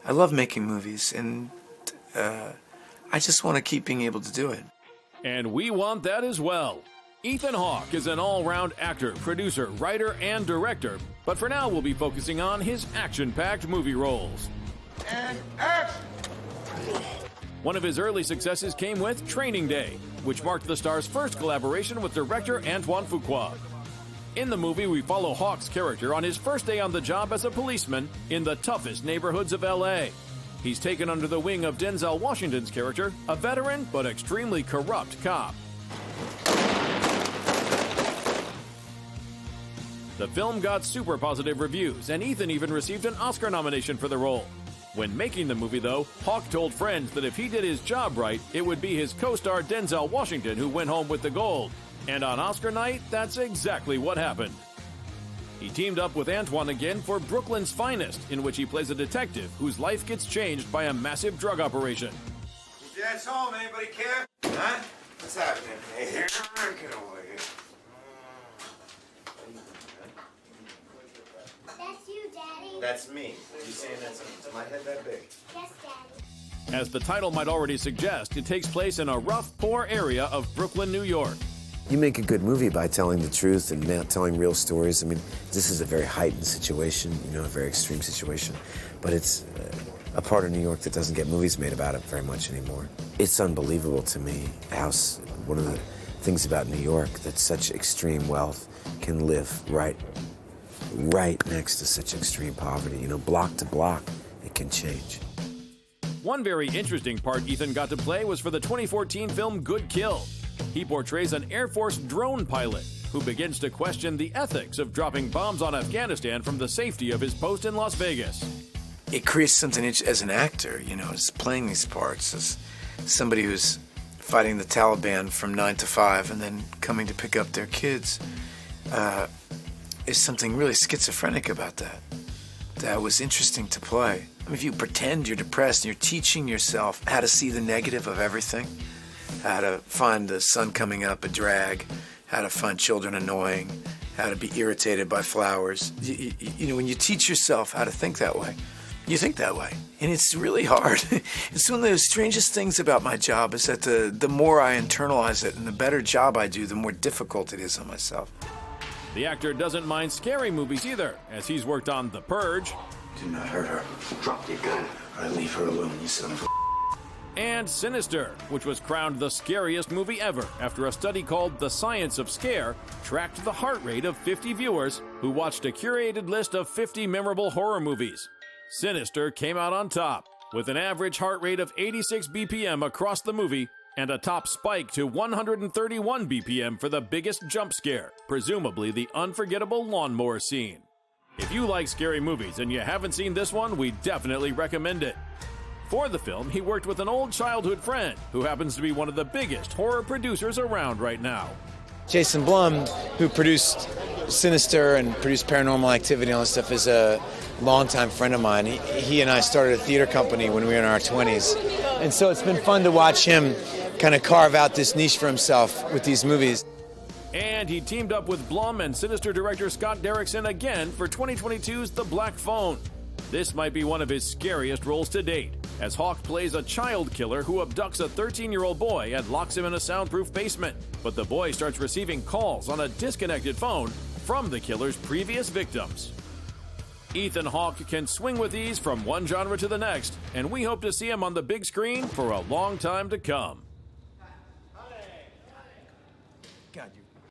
I love making movies, and I just want to keep being able to do it. And we want that as well. Ethan Hawke is an all-round actor, producer, writer, and director, but for now we'll be focusing on his action-packed movie roles. And action! One of his early successes came with Training Day, which marked the star's first collaboration with director Antoine Fuqua. In the movie, we follow Hawke's character on his first day on the job as a policeman in the toughest neighborhoods of L.A. He's taken under the wing of Denzel Washington's character, a veteran but extremely corrupt cop. The film got super positive reviews, and Ethan even received an Oscar nomination for the role. When making the movie, though, Hawke told friends that if he did his job right, it would be his co-star Denzel Washington who went home with the gold. And on Oscar night, that's exactly what happened. He teamed up with Antoine again for Brooklyn's Finest, in which he plays a detective whose life gets changed by a massive drug operation. Your dad's home. Anybody care? Huh? What's happening? Hey, get over here. That's you, Daddy. That's me. You saying that's my head that big? Yes, Daddy. As the title might already suggest, it takes place in a rough, poor area of Brooklyn, New York. You make a good movie by telling the truth and not telling real stories. I mean, this is a very heightened situation, you know, a very extreme situation. But it's a part of New York that doesn't get movies made about it very much anymore. It's unbelievable to me how one of the things about New York that such extreme wealth can live right next to such extreme poverty. You know, block to block, it can change. One very interesting part Ethan got to play was for the 2014 film Good Kill. He portrays an Air Force drone pilot who begins to question the ethics of dropping bombs on Afghanistan from the safety of his post in Las Vegas. It creates something as an actor, you know, as playing these parts, as somebody who's fighting the Taliban from 9 to 5 and then coming to pick up their kids. Is something really schizophrenic about that. That was interesting to play. I mean, if you pretend you're depressed and you're teaching yourself how to see the negative of everything, how to find the sun coming up a drag, how to find children annoying, how to be irritated by flowers. You know, when you teach yourself how to think that way, you think that way. And it's really hard. It's one of the strangest things about my job is that the more I internalize it and the better job I do, the more difficult it is on myself. The actor doesn't mind scary movies either, as he's worked on The Purge. Do not hurt her. Drop your gun, or I leave her alone, you son of a... And Sinister, which was crowned the scariest movie ever after a study called The Science of Scare tracked the heart rate of 50 viewers who watched a curated list of 50 memorable horror movies. Sinister came out on top, with an average heart rate of 86 BPM across the movie and a top spike to 131 BPM for the biggest jump scare, presumably the unforgettable lawnmower scene. If you like scary movies and you haven't seen this one, we definitely recommend it. For the film, he worked with an old childhood friend who happens to be one of the biggest horror producers around right now. Jason Blum, who produced Sinister and produced Paranormal Activity and all this stuff, is a longtime friend of mine. He and I started a theater company when we were in our 20s. And so it's been fun to watch him kind of carve out this niche for himself with these movies. And he teamed up with Blum and Sinister director Scott Derrickson again for 2022's The Black Phone. This might be one of his scariest roles to date, as Hawke plays a child killer who abducts a 13-year-old boy and locks him in a soundproof basement. But the boy starts receiving calls on a disconnected phone from the killer's previous victims. Ethan Hawke can swing with ease from one genre to the next, and we hope to see him on the big screen for a long time to come. God, you